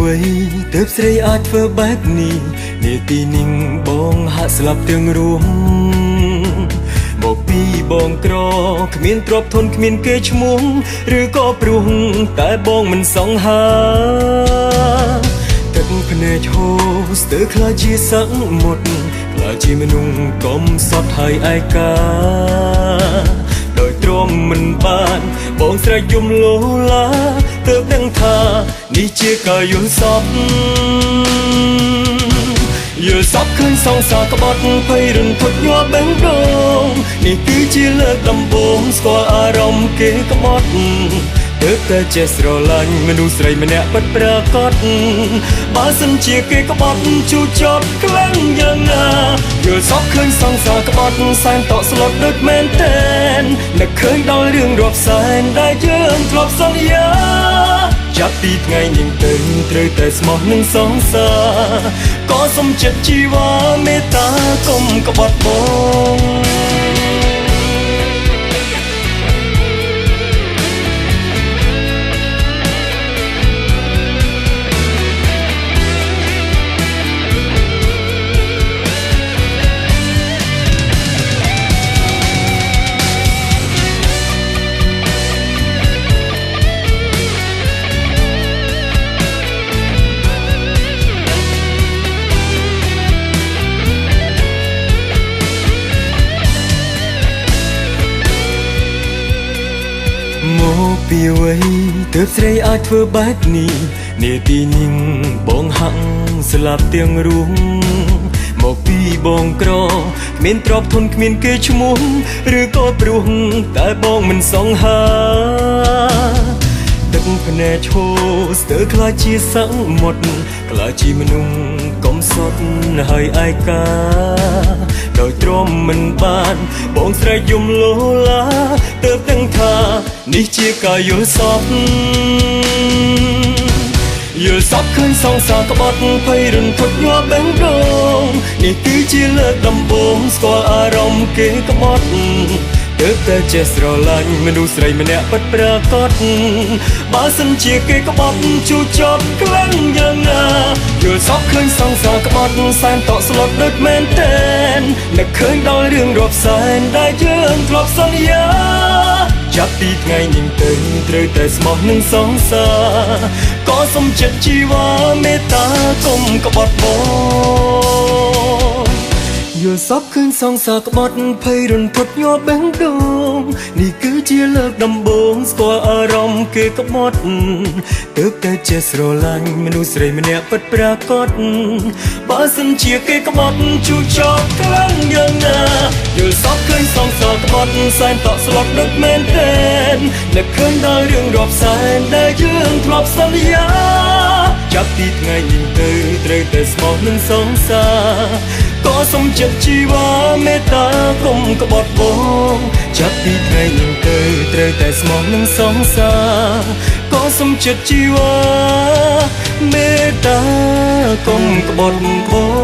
វ័យទើបស្រីអាចធ្វើបែបនេះនាទីនេះបងហាក់ស្លាប់ទាំងរួមមកពីបងក្រគ្មានទ្រព្យធនគ្មានគេឈ្មោះឬក៏ព្រោះតែបងមិនសង្ហាទឹកភ្នែកហូរស្ទើរខ្លាចជាសឹកមុតខ្លាចជាមនុស្សកំសត់ហើយឯកាដោយទ្រាំមិនបានបងស្រែកយំលោឡាទើបដឹងថានេះជាការយល់សប្តិយល់សប្តិឃើញសង្សារក្បត់ភ័យរន្ធត់ញាប់បេះដូងនេះគឺជាលើកដំបូងស្គាល់អារម្មណ៍គេក្បត់ទើបតែចេះស្រឡាញ់មនុស្សស្រីម្នាក់ពិតប្រាកដបើសិនជាគេក្បត់ជូរចត់ខ្លាំងយ៉ាងណាយល់សប្តិឃើញសង្សារក្បត់សែនតក់ស្លុតដូចមែនតែននឹកឃើញដល់រឿងរាប់សែនដែលយើងធ្លាប់សន្យាចាប់ពីថ្ងៃនេះទៅត្រូវតែស្មោះនឹងសង្សារក៏សុំចិត្តជីវ៉ាមេត្តាកុំក្បត់បងមកពីវ័យទើបស្រីអាចធ្វើបែបនេះនាទីនេះបងហាក់ស្លាប់ទាំងរួមមកពីបងក្រគ្មានទ្រព្យធនគ្មានគេឈ្មោះឬក៏ព្រោះតែបងមិនសង្ហាទឹកភ្នែកឈូស្ទើរខ្លាចជាសឹកមុតខ្លាចជាមនុស្សកំសត់ហើយឯកាដោយទ្រាំមិនបានបងស្រែកយំលោឡាទើបដឹងថានេះជាការយល់សប្តិយល់សប្តិឃើញសង្សារក្បត់ភ័យរន្ធត់ញាប់បេះដូងនេះគឺជាលើកដំបូងស្គាល់អារម្មណ៍គេក្បត់ទើបតែចេះស្រឡាញ់មនុស្សស្រីម្នាក់ពិតប្រាកដបើសិនជាគេក្បត់ជូរចត់ខ្លាំងយ៉ាងណាយល់សប្តិឃើញសង្សារក្បត់សែនតក់ស្លុតដូចមែនតែននឹកឃើញដល់រឿងរាប់សែនដែលយើងធ្លាប់សន្យាចាប់ពីថ្ងៃនេះទៅត្រូវតែស្មោះនឹងសង្សារក៏សុំចិត្តជីវ៉ាមេត្តាកុំក្បត់បងយល់សប្តិឃើញសង្សារក្បត់ភ័យរន្ធត់ញាប់បេះដូងនេះគឺជាលើកដំបូងស្គាល់អារម្មណ៍គេក្បត់ទើបតែចេះស្រឡាញ់មនុស្សស្រីម្នាក់ពិតប្រាកដបើសិនជាគេក្បត់ជូរចត់ខ្លាំងយ៉ាងណាយល់សប្តិឃើញសង្សារក្បត់សែនតក់ស្លុតដូចមែនតែននឹកឃើញដល់រឿងរាប់សែនដែលយើងធ្លាប់សន្យាចាប់ពីថ្ងៃនេះទៅត្រូវតែស្មោះនឹងសង្សារក៏សុំចិត្តជីវ៉ាមេត្តាកុំក្បត់បងចាប់ពីថ្ងៃនេះទៅត្រូវតែស្មោះនឹងសង្សារក៏សុំចិត្តជីវ៉ាមេត្តាកុំក្បត់បង